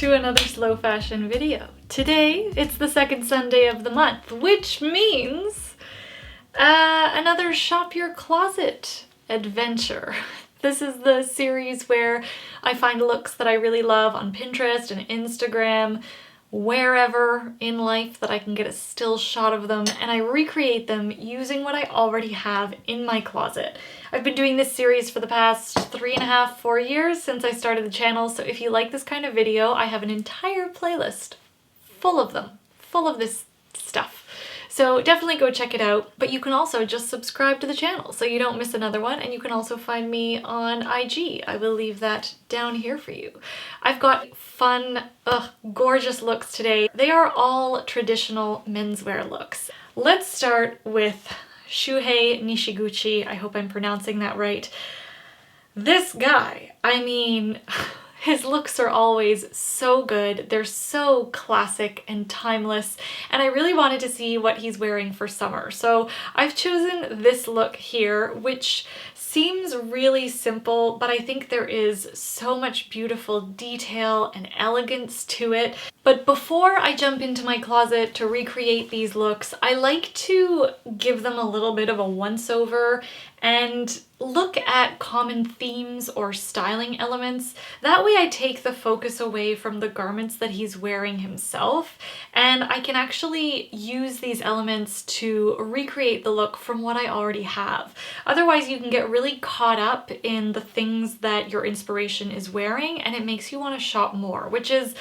to another slow fashion video. Today, it's the second Sunday of the month, which means another shop your closet adventure. This is the series where I find looks that I really love on Pinterest and Instagram, wherever in life that I can get a still shot of them, and I recreate them using what I already have in my closet. I've been doing this series for the past 3.5, 4 years since I started the channel, so if you like this kind of video, I have an entire playlist full of them, full of this stuff. So definitely go check it out, but you can also just subscribe to the channel so you don't miss another one, and you can also find me on IG. I will leave that down here for you. I've got fun, gorgeous looks today. They are all traditional menswear looks. Let's start with Shuhei Nishiguchi. I hope I'm pronouncing that right. This guy, I mean, his looks are always so good. They're so classic and timeless, and I really wanted to see what he's wearing for summer. So I've chosen this look here, which seems really simple, but I think there is so much beautiful detail and elegance to it. But before I jump into my closet to recreate these looks, I like to give them a little bit of a once-over and look at common themes or styling elements. That way I take the focus away from the garments that he's wearing himself, and I can actually use these elements to recreate the look from what I already have. Otherwise, you can get really caught up in the things that your inspiration is wearing, and it makes you want to shop more, which is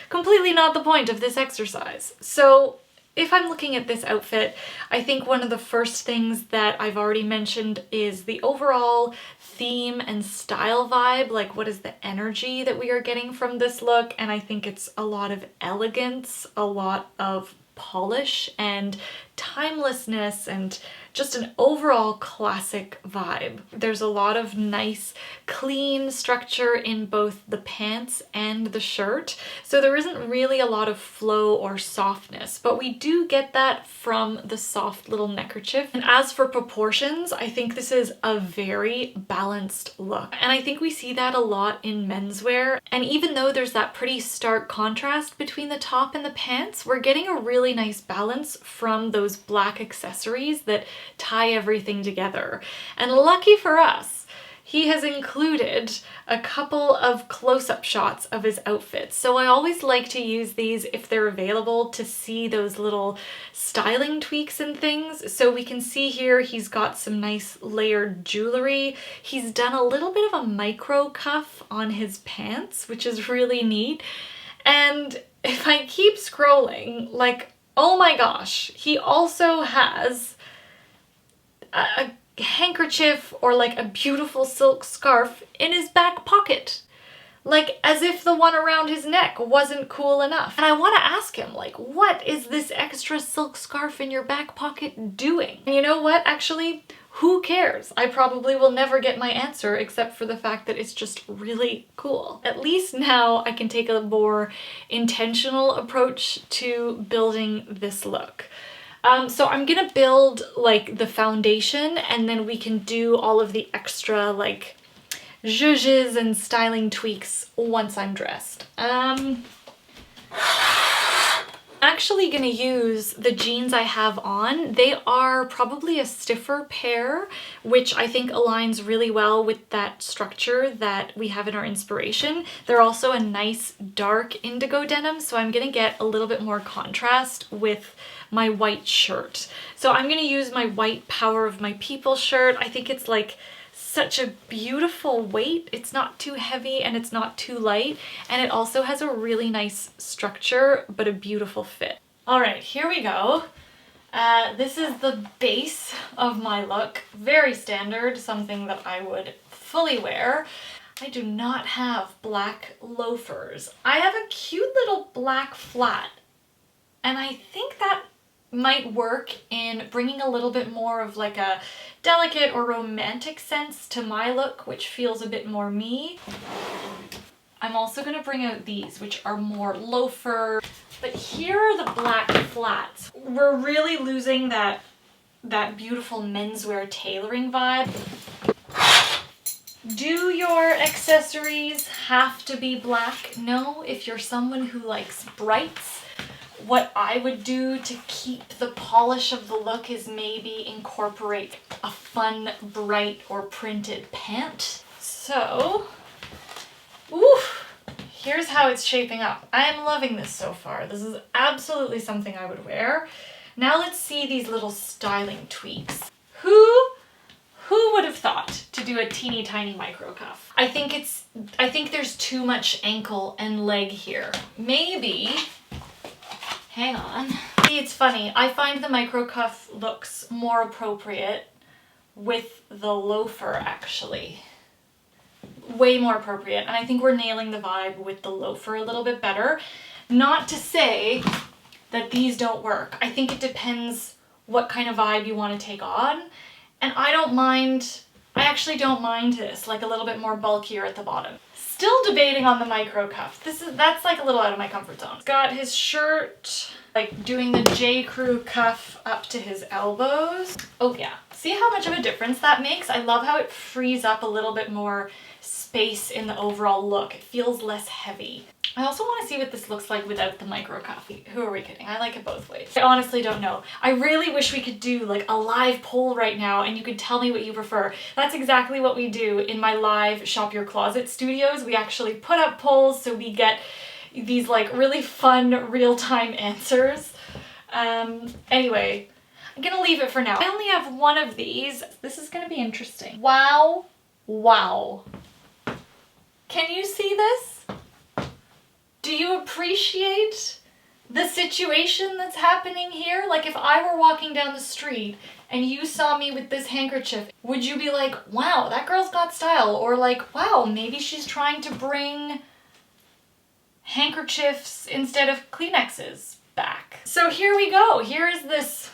completely not the point of this exercise. So if I'm looking at this outfit, I think one of the first things that I've already mentioned is the overall theme and style vibe. Like, what is the energy that we are getting from this look? And I think it's a lot of elegance, a lot of polish and timelessness, and just an overall classic vibe. There's a lot of nice, clean structure in both the pants and the shirt, so there isn't really a lot of flow or softness, but we do get that from the soft little neckerchief. And as for proportions, I think this is a very balanced look, and I think we see that a lot in menswear. And even though there's that pretty stark contrast between the top and the pants, we're getting a really nice balance from those black accessories that tie everything together. And lucky for us, he has included a couple of close-up shots of his outfits. So I always like to use these if they're available to see those little styling tweaks and things. So we can see here he's got some nice layered jewelry. He's done a little bit of a micro cuff on his pants, which is really neat. And if I keep scrolling, like, oh my gosh, he also has a handkerchief or like a beautiful silk scarf in his back pocket. Like, as if the one around his neck wasn't cool enough. And I want to ask him, like, what is this extra silk scarf in your back pocket doing? And you know what, actually, who cares? I probably will never get my answer except for the fact that it's just really cool. At least now I can take a more intentional approach to building this look. So I'm gonna build like the foundation, and then we can do all of the extra like zhuzhes and styling tweaks once I'm dressed. I'm actually gonna use the jeans I have on. They are probably a stiffer pair, which I think aligns really well with that structure that we have in our inspiration. They're also a nice dark indigo denim, so I'm gonna get a little bit more contrast with my white shirt. So I'm gonna use my white Power of My People shirt. I think it's like such a beautiful weight. It's not too heavy and it's not too light, and it also has a really nice structure but a beautiful fit. All right, here we go. This is the base of my look. Very standard, something that I would fully wear. I do not have black loafers. I have a cute little black flat, and I think that might work in bringing a little bit more of like a delicate or romantic sense to my look, which feels a bit more me. I'm also gonna bring out these, which are more loafer, but here are the black flats. We're really losing that beautiful menswear tailoring vibe. Do your accessories have to be black? No, if you're someone who likes brights, what I would do to keep the polish of the look is maybe incorporate a fun, bright, or printed pant. So, here's how it's shaping up. I am loving this so far. This is absolutely something I would wear. Now let's see these little styling tweaks. Who would have thought to do a teeny tiny micro cuff? I think there's too much ankle and leg here. Maybe, hang on. See, it's funny. I find the micro cuff looks more appropriate with the loafer actually. Way more appropriate. And I think we're nailing the vibe with the loafer a little bit better. Not to say that these don't work. I think it depends what kind of vibe you want to take on. And I actually don't mind this, like a little bit more bulkier at the bottom. Still debating on the micro cuff. That's like a little out of my comfort zone. He's got his shirt, like doing the J. Crew cuff up to his elbows. Oh yeah, see how much of a difference that makes? I love how it frees up a little bit more space in the overall look. It feels less heavy. I also want to see what this looks like without the micro cuff. Who are we kidding? I like it both ways. I honestly don't know. I really wish we could do like a live poll right now and you could tell me what you prefer. That's exactly what we do in my live Shop Your Closet studios. We actually put up polls so we get these like really fun real-time answers. Anyway, I'm gonna leave it for now. I only have one of these. This is gonna be interesting. Wow. Wow. Can you see this? Do you appreciate the situation that's happening here? Like if I were walking down the street and you saw me with this handkerchief, would you be like, wow, that girl's got style? Or like, wow, maybe she's trying to bring handkerchiefs instead of Kleenexes back. So here we go. Here is this,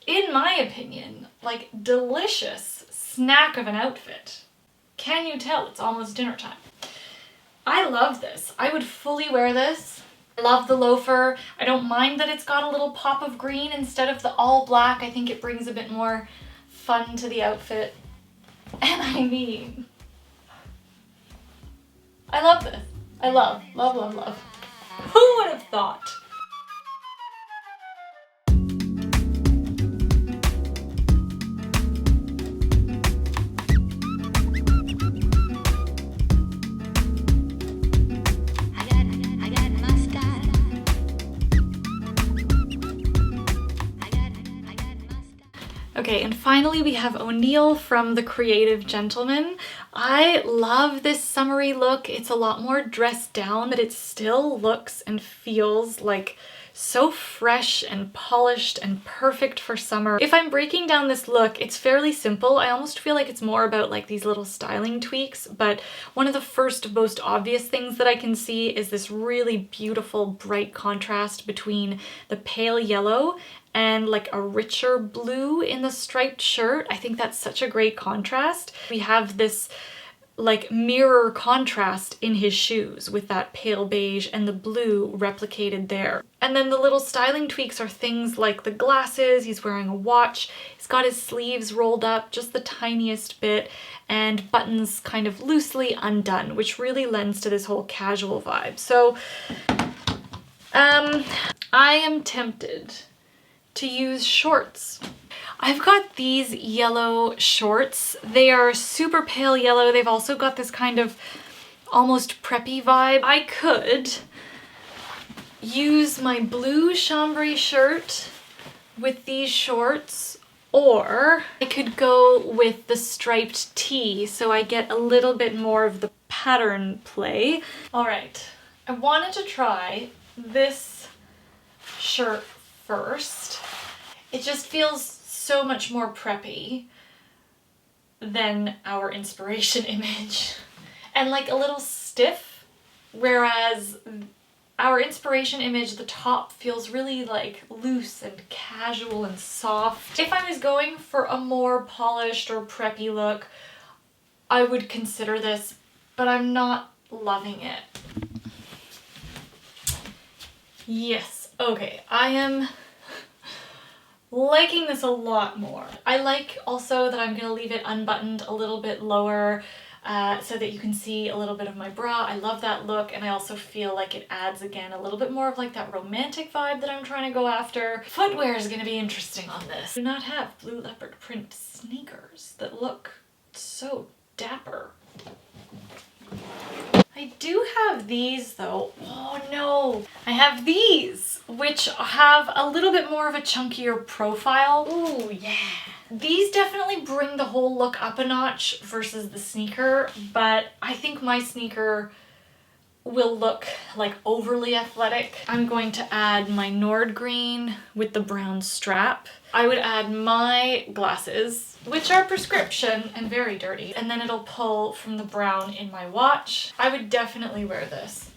in my opinion, like delicious snack of an outfit. Can you tell it's almost dinner time? I love this. I would fully wear this. I love the loafer. I don't mind that it's got a little pop of green instead of the all black. I think it brings a bit more fun to the outfit. And I mean, I love this. I love. Who would have thought? Okay, and finally we have O'Neill from The Creative Gentleman. I love this summery look. It's a lot more dressed down, but it still looks and feels like so fresh and polished and perfect for summer. If I'm breaking down this look, it's fairly simple. I almost feel like it's more about like these little styling tweaks, but one of the first most obvious things that I can see is this really beautiful bright contrast between the pale yellow and like a richer blue in the striped shirt. I think that's such a great contrast. We have this like mirror contrast in his shoes with that pale beige and the blue replicated there. And then the little styling tweaks are things like the glasses, he's wearing a watch, he's got his sleeves rolled up just the tiniest bit and buttons kind of loosely undone, which really lends to this whole casual vibe. So I am tempted to use shorts. I've got these yellow shorts. They are super pale yellow. They've also got this kind of almost preppy vibe. I could use my blue chambray shirt with these shorts, or I could go with the striped tee so I get a little bit more of the pattern play. All right, I wanted to try this shirt first. It just feels so much more preppy than our inspiration image and like a little stiff, whereas our inspiration image, the top feels really like loose and casual and soft. If I was going for a more polished or preppy look, I would consider this, but I'm not loving it. Yes, okay, I am liking this a lot more. I like also that I'm gonna leave it unbuttoned a little bit lower. so that you can see a little bit of my bra. I love that look, and I also feel like it adds, again, a little bit more of like that romantic vibe that I'm trying to go after. Footwear is gonna be interesting on this. I do not have blue leopard print sneakers that look so dapper. I do have these though. Oh no. I have these, which have a little bit more of a chunkier profile. Ooh, yeah. These definitely bring the whole look up a notch versus the sneaker, but I think my sneaker will look like overly athletic. I'm going to add my Nord green with the brown strap. I would add my glasses, which are prescription and very dirty, and then it'll pull from the brown in my watch. I would definitely wear this.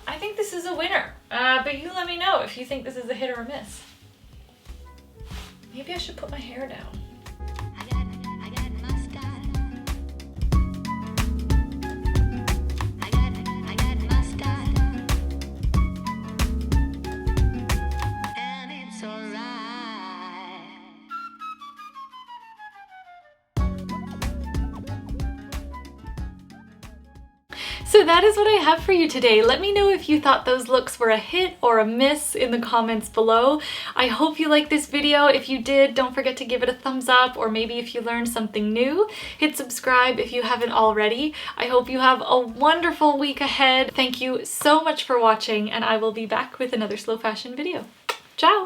I think this is a winner, but you let me know if you think this is a hit or a miss. Maybe I should put my hair down. So that is what I have for you today. Let me know if you thought those looks were a hit or a miss in the comments below. I hope you liked this video. If you did, don't forget to give it a thumbs up, or maybe if you learned something new, hit subscribe if you haven't already. I hope you have a wonderful week ahead. Thank you so much for watching, and I will be back with another slow fashion video. Ciao!